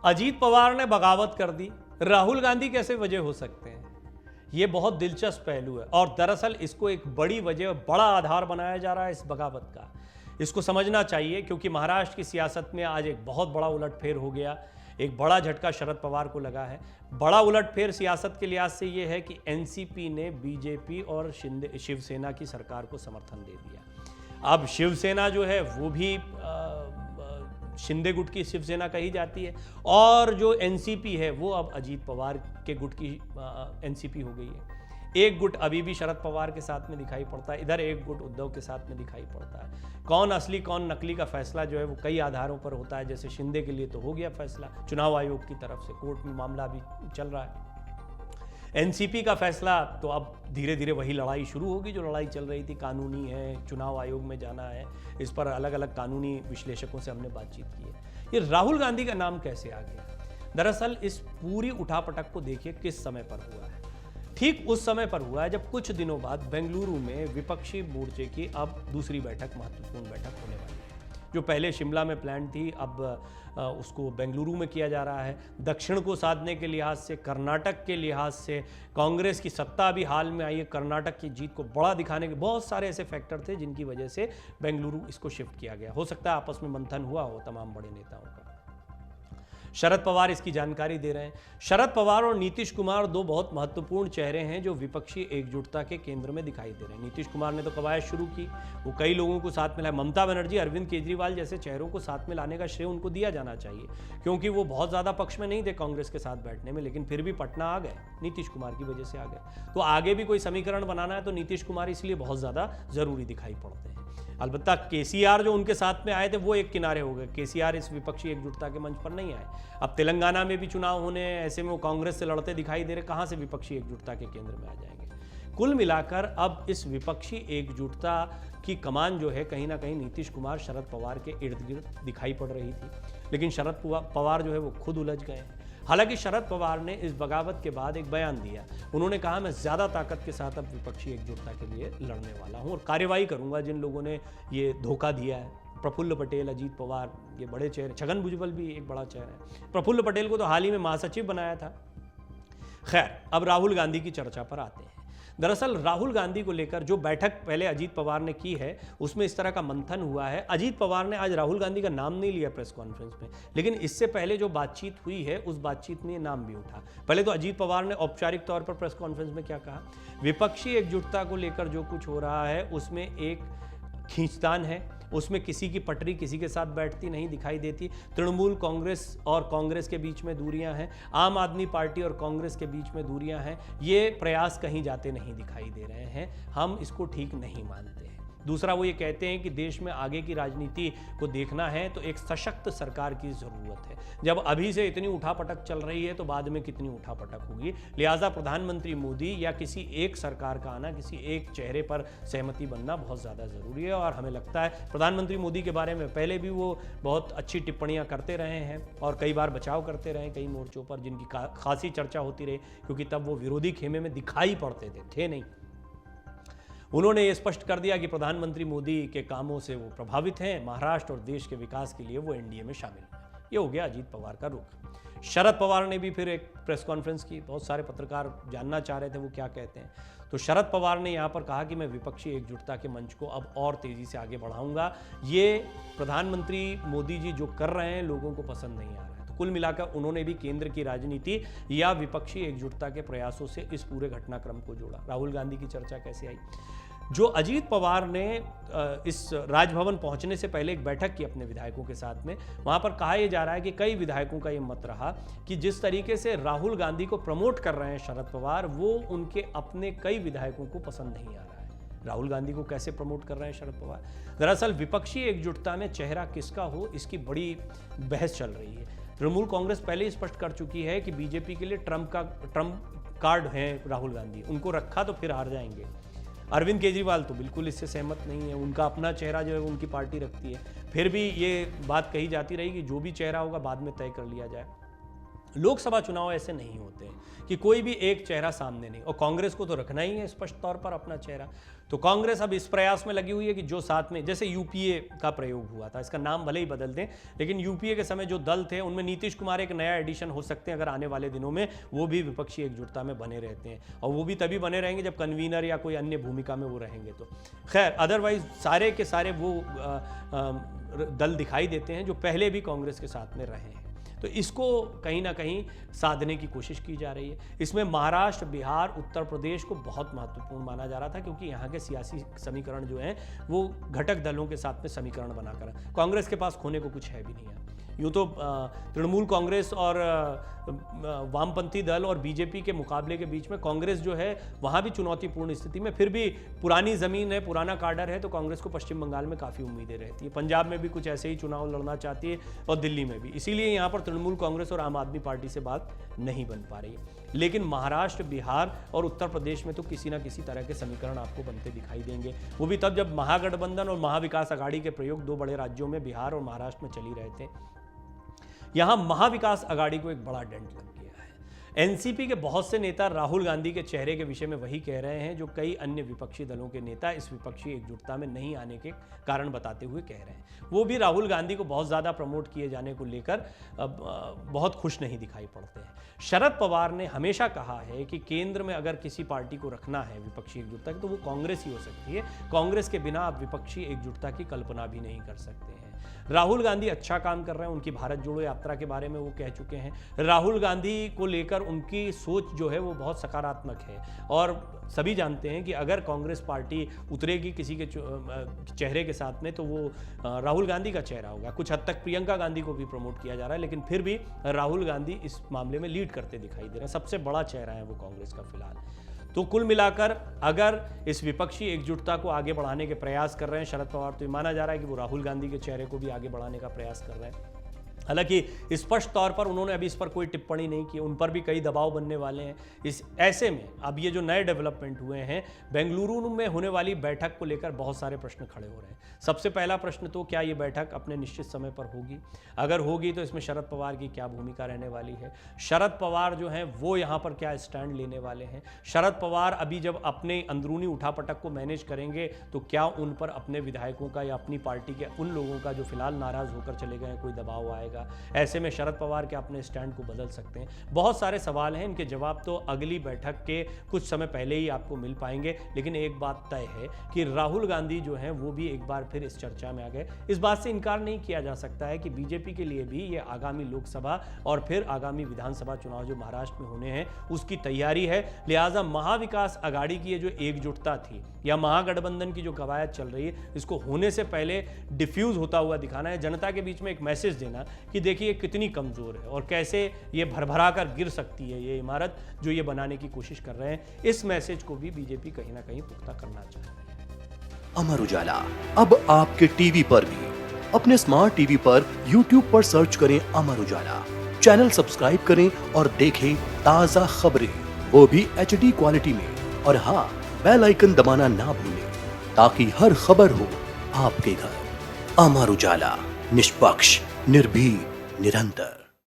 अजीत पवार ने बगावत कर दी, राहुल गांधी कैसे वजह हो सकते हैं? यह बहुत दिलचस्प पहलू है और दरअसल इसको एक बड़ी वजह, बड़ा आधार बनाया जा रहा है इस बगावत का। इसको समझना चाहिए क्योंकि महाराष्ट्र की सियासत में आज एक बहुत बड़ा उलटफेर हो गया। एक बड़ा झटका शरद पवार को लगा है। बड़ा उलटफेर सियासत के लिहाज से यह है कि एनसीपी ने बीजेपी और शिवसेना की सरकार को समर्थन दे दिया। अब शिवसेना जो है वो भी शिंदे गुट की शिवसेना कही जाती है और जो एनसीपी है वो अब अजीत पवार के गुट की एनसीपी हो गई है। एक गुट अभी भी शरद पवार के साथ में दिखाई पड़ता है, इधर एक गुट उद्धव के साथ में दिखाई पड़ता है। कौन असली कौन नकली का फैसला जो है वो कई आधारों पर होता है। जैसे शिंदे के लिए तो हो गया फैसला चुनाव आयोग की तरफ से, कोर्ट में मामला अभी चल रहा है। एनसीपी का फैसला तो अब धीरे धीरे वही लड़ाई शुरू होगी जो लड़ाई चल रही थी, कानूनी है, चुनाव आयोग में जाना है। इस पर अलग अलग कानूनी विश्लेषकों से हमने बातचीत की है। ये राहुल गांधी का नाम कैसे आ गया? दरअसल इस पूरी उठापटक को देखिए किस समय पर हुआ है। ठीक उस समय पर हुआ है जब कुछ दिनों बाद बेंगलुरु में विपक्षी मोर्चे की अब दूसरी बैठक, महत्वपूर्ण बैठक होने वाली है। जो पहले शिमला में प्लान थी अब उसको बेंगलुरु में किया जा रहा है। दक्षिण को साधने के लिहाज से, कर्नाटक के लिहाज से, कांग्रेस की सत्ता अभी हाल में आई है, कर्नाटक की जीत को बड़ा दिखाने के बहुत सारे ऐसे फैक्टर थे जिनकी वजह से बेंगलुरु इसको शिफ्ट किया गया। हो सकता है आपस में मंथन हुआ हो तमाम बड़े नेताओं का। शरद पवार इसकी जानकारी दे रहे हैं। शरद पवार और नीतीश कुमार दो बहुत महत्वपूर्ण चेहरे हैं जो विपक्षी एकजुटता के केंद्र में दिखाई दे रहे हैं। नीतीश कुमार ने तो कवायद शुरू की, वो कई लोगों को साथ में लाए। ममता बनर्जी, अरविंद केजरीवाल जैसे चेहरों को साथ में लाने का श्रेय उनको दिया जाना चाहिए क्योंकि वो बहुत ज़्यादा पक्ष में नहीं थे कांग्रेस के साथ बैठने में, लेकिन फिर भी पटना आ गए, नीतीश कुमार की वजह से आ गए। तो आगे भी कोई समीकरण बनाना है तो नीतीश कुमार इसलिए बहुत ज़्यादा ज़रूरी दिखाई पड़ते हैं। अलबत्ता केसीआर जो उनके साथ में आए थे वो एक किनारे हो गए। केसीआर इस विपक्षी एकजुटता के मंच पर नहीं आए। अब तेलंगाना में भी चुनाव होने, ऐसे में वो कांग्रेस से लड़ते दिखाई दे रहे, कहां से विपक्षी एकजुटता के केंद्र में आ जाएंगे। कुल मिलाकर अब इस विपक्षी एकजुटता की कमान जो है कहीं ना कहीं नीतीश कुमार, शरद पवार के इर्द गिर्द दिखाई पड़ रही थी, लेकिन शरद पवार जो है वो खुद उलझ गए। हालांकि शरद पवार ने इस बगावत के बाद एक बयान दिया। उन्होंने कहा मैं ज़्यादा ताकत के साथ अब विपक्षी एकजुटता के लिए लड़ने वाला हूं और कार्रवाई करूंगा जिन लोगों ने ये धोखा दिया है। प्रफुल्ल पटेल, अजीत पवार, ये बड़े चेहरे, छगन भुजबल भी एक बड़ा चेहरा है। प्रफुल्ल पटेल को तो हाल ही में महासचिव बनाया था। खैर, अब राहुल गांधी की चर्चा पर आते हैं। दरअसल राहुल गांधी को लेकर जो बैठक पहले अजीत पवार ने की है उसमें इस तरह का मंथन हुआ है। अजीत पवार ने आज राहुल गांधी का नाम नहीं लिया प्रेस कॉन्फ्रेंस में, लेकिन इससे पहले जो बातचीत हुई है उस बातचीत में ये नाम भी उठा। पहले तो अजीत पवार ने औपचारिक तौर पर प्रेस कॉन्फ्रेंस में क्या कहा, विपक्षी एकजुटता को लेकर जो कुछ हो रहा है उसमें एक खींचतान है, उसमें किसी की पटरी किसी के साथ बैठती नहीं दिखाई देती। तृणमूल कांग्रेस और कांग्रेस के बीच में दूरियां हैं, आम आदमी पार्टी और कांग्रेस के बीच में दूरियां हैं। ये प्रयास कहीं जाते नहीं दिखाई दे रहे हैं, हम इसको ठीक नहीं मानते हैं। दूसरा, वो ये कहते हैं कि देश में आगे की राजनीति को देखना है तो एक सशक्त सरकार की ज़रूरत है। जब अभी से इतनी उठापटक चल रही है तो बाद में कितनी उठापटक होगी। लिहाजा प्रधानमंत्री मोदी या किसी एक सरकार का आना, किसी एक चेहरे पर सहमति बनना बहुत ज़्यादा ज़रूरी है। और हमें लगता है प्रधानमंत्री मोदी के बारे में पहले भी वो बहुत अच्छी टिप्पणियाँ करते रहे हैं और कई बार बचाव करते रहे कई मोर्चों पर, जिनकी खासी चर्चा होती रही क्योंकि तब वो विरोधी खेमे में दिखाई पड़ते थे नहीं। उन्होंने ये स्पष्ट कर दिया कि प्रधानमंत्री मोदी के कामों से वो प्रभावित हैं, महाराष्ट्र और देश के विकास के लिए वो एनडीए में शामिल हैं। ये हो गया अजीत पवार का रुख। शरद पवार ने भी फिर एक प्रेस कॉन्फ्रेंस की। बहुत सारे पत्रकार जानना चाह रहे थे वो क्या कहते हैं, तो शरद पवार ने यहाँ पर कहा कि मैं विपक्षी एकजुटता के मंच को अब और तेज़ी से आगे बढ़ाऊंगा। ये प्रधानमंत्री मोदी जी जो कर रहे हैं लोगों को पसंद नहीं आ रहा है। तो कुल मिलाकर उन्होंने भी केंद्र की राजनीति या विपक्षी एकजुटता के प्रयासों से इस पूरे घटनाक्रम को जोड़ा। राहुल गांधी की चर्चा कैसे आई? जो अजीत पवार ने इस राजभवन पहुंचने से पहले एक बैठक की अपने विधायकों के साथ में, वहां पर कहा यह जा रहा है कि कई विधायकों का ये मत रहा कि जिस तरीके से राहुल गांधी को प्रमोट कर रहे हैं शरद पवार, वो उनके अपने कई विधायकों को पसंद नहीं आ रहा है। राहुल गांधी को कैसे प्रमोट कर रहे हैं शरद पवार? दरअसल विपक्षी एकजुटता में चेहरा किसका हो इसकी बड़ी बहस चल रही है। तृणमूल कांग्रेस पहले ही स्पष्ट कर चुकी है कि बीजेपी के लिए ट्रम्प कार्ड है राहुल गांधी, उनको रखा तो फिर हार जाएंगे। अरविंद केजरीवाल तो बिल्कुल इससे सहमत नहीं है, उनका अपना चेहरा जो है उनकी पार्टी रखती है। फिर भी ये बात कही जाती रही कि जो भी चेहरा होगा बाद में तय कर लिया जाए। लोकसभा चुनाव ऐसे नहीं होते हैं कि कोई भी एक चेहरा सामने नहीं, और कांग्रेस को तो रखना ही है स्पष्ट तौर पर अपना चेहरा। तो कांग्रेस अब इस प्रयास में लगी हुई है कि जो साथ में, जैसे यूपीए का प्रयोग हुआ था, इसका नाम भले ही बदल दें, लेकिन यूपीए के समय जो दल थे उनमें नीतीश कुमार एक नया एडिशन हो सकते हैं अगर आने वाले दिनों में वो भी विपक्षी एकजुटता में बने रहते हैं, और वो भी तभी बने रहेंगे जब कन्वीनर या कोई अन्य भूमिका में वो रहेंगे। तो खैर अदरवाइज सारे के सारे वो दल दिखाई देते हैं जो पहले भी कांग्रेस के साथ में रहे हैं। तो इसको कहीं ना कहीं साधने की कोशिश की जा रही है। इसमें महाराष्ट्र, बिहार, उत्तर प्रदेश को बहुत महत्वपूर्ण माना जा रहा था, क्योंकि यहाँ के सियासी समीकरण जो हैं वो घटक दलों के साथ में समीकरण बनाकर, कांग्रेस के पास खोने को कुछ है भी नहीं है। यूँ तो तृणमूल कांग्रेस और वामपंथी दल और बीजेपी के मुकाबले के बीच में कांग्रेस जो है वहाँ भी चुनौतीपूर्ण स्थिति में, फिर भी पुरानी ज़मीन है, पुराना कार्डर है, तो कांग्रेस को पश्चिम बंगाल में काफ़ी उम्मीदें रहती है। पंजाब में भी कुछ ऐसे ही चुनाव लड़ना चाहती है और दिल्ली में भी, इसीलिए यहाँ पर तृणमूल कांग्रेस और आम आदमी पार्टी से बात नहीं बन पा रही है। लेकिन महाराष्ट्र, बिहार और उत्तर प्रदेश में तो किसी ना किसी तरह के समीकरण आपको बनते दिखाई देंगे। वो भी तब जब महागठबंधन और महाविकास आघाड़ी के प्रयोग दो बड़े राज्यों में, बिहार और महाराष्ट्र में चली रहे थे। यहां महाविकास आघाड़ी को एक बड़ा डेंट लग गया है। एनसीपी के बहुत से नेता राहुल गांधी के चेहरे के विषय में वही कह रहे हैं जो कई अन्य विपक्षी दलों के नेता इस विपक्षी एकजुटता में नहीं आने के कारण बताते हुए कह रहे हैं। वो भी राहुल गांधी को बहुत ज़्यादा प्रमोट किए जाने को लेकर बहुत खुश नहीं दिखाई पड़ते हैं। शरद पवार ने हमेशा कहा है कि केंद्र में अगर किसी पार्टी को रखना है विपक्षी एकजुटता की तो वो कांग्रेस ही हो सकती है। कांग्रेस के बिना आप विपक्षी एकजुटता की कल्पना भी नहीं कर सकते हैं। राहुल गांधी अच्छा काम कर रहे हैं, उनकी भारत जोड़ो यात्रा के बारे में वो कह चुके हैं। राहुल गांधी को लेकर उनकी सोच जो है वो बहुत सकारात्मक है, और सभी जानते हैं कि अगर कांग्रेस पार्टी उतरेगी किसी के चेहरे के साथ में तो वो राहुल गांधी का चेहरा होगा। कुछ हद तक प्रियंका गांधी को भी प्रमोट किया जा रहा है, लेकिन फिर भी राहुल गांधी इस मामले में लीड करते दिखाई दे रहे हैं। सबसे बड़ा चेहरा है वो कांग्रेस का फिलहाल। तो कुल मिलाकर अगर इस विपक्षी एकजुटता को आगे बढ़ाने के प्रयास कर रहे हैं शरद पवार, तो ये माना जा रहा है कि वो राहुल गांधी के चेहरे को भी आगे बढ़ाने का प्रयास कर रहे हैं। हालांकि स्पष्ट तौर पर उन्होंने अभी इस पर कोई टिप्पणी नहीं की, उन पर भी कई दबाव बनने वाले हैं। इस ऐसे में अब ये जो नए डेवलपमेंट हुए हैं, बेंगलुरु में होने वाली बैठक को लेकर बहुत सारे प्रश्न खड़े हो रहे हैं। सबसे पहला प्रश्न तो क्या ये बैठक अपने निश्चित समय पर होगी? अगर होगी तो इसमें शरद पवार की क्या भूमिका रहने वाली है? शरद पवार जो हैं वो यहाँ पर क्या स्टैंड लेने वाले हैं? शरद पवार अभी जब अपने अंदरूनी उठापटक को मैनेज करेंगे तो क्या उन पर अपने विधायकों का या अपनी पार्टी के उन लोगों का जो फिलहाल नाराज होकर चले गए कोई दबाव आएगा? ऐसे में शरद पवार के अपने स्टैंड को बदल सकते हैं? बहुत सारे सवाल हैं, इनके जवाब तो अगली बैठक के कुछ समय पहले ही आपको मिल पाएंगे। लेकिन एक बात तय है कि राहुल गांधी जो हैं वो भी एक बार फिर इस चर्चा में आ गए। इस बात से इनकार नहीं किया जा सकता है कि बीजेपी के लिए भी ये आगामी लोकसभा और फिर आगामी विधानसभा चुनाव जो महाराष्ट्र में होने हैं उसकी तैयारी है। लिहाजा महाविकास आघाड़ी की ये जो एकजुटता थी या महागठबंधन की जो कवायद चल रही है, इसको होने से पहले डिफ्यूज होता हुआ दिखाना है, जनता के बीच में एक मैसेज देना कि देखिए कितनी कमजोर है और कैसे ये भरभरा कर गिर सकती है ये इमारत जो ये बनाने की कोशिश कर रहे हैं। इस मैसेज को भी बीजेपी कहीं ना कहीं पुख्ता करना चाहती है। अमर उजाला अब आपके टीवी पर भी। अपने स्मार्ट टीवी पर यूट्यूब पर सर्च करें अमर उजाला, चैनल सब्सक्राइब करें और देखें ताजा खबरें, वो भी HD क्वालिटी में। और हाँ, बेल आइकन दबाना ना भूलें ताकि हर खबर हो आपके घर। अमर उजाला, निष्पक्ष, निर्भीक, निरंतर।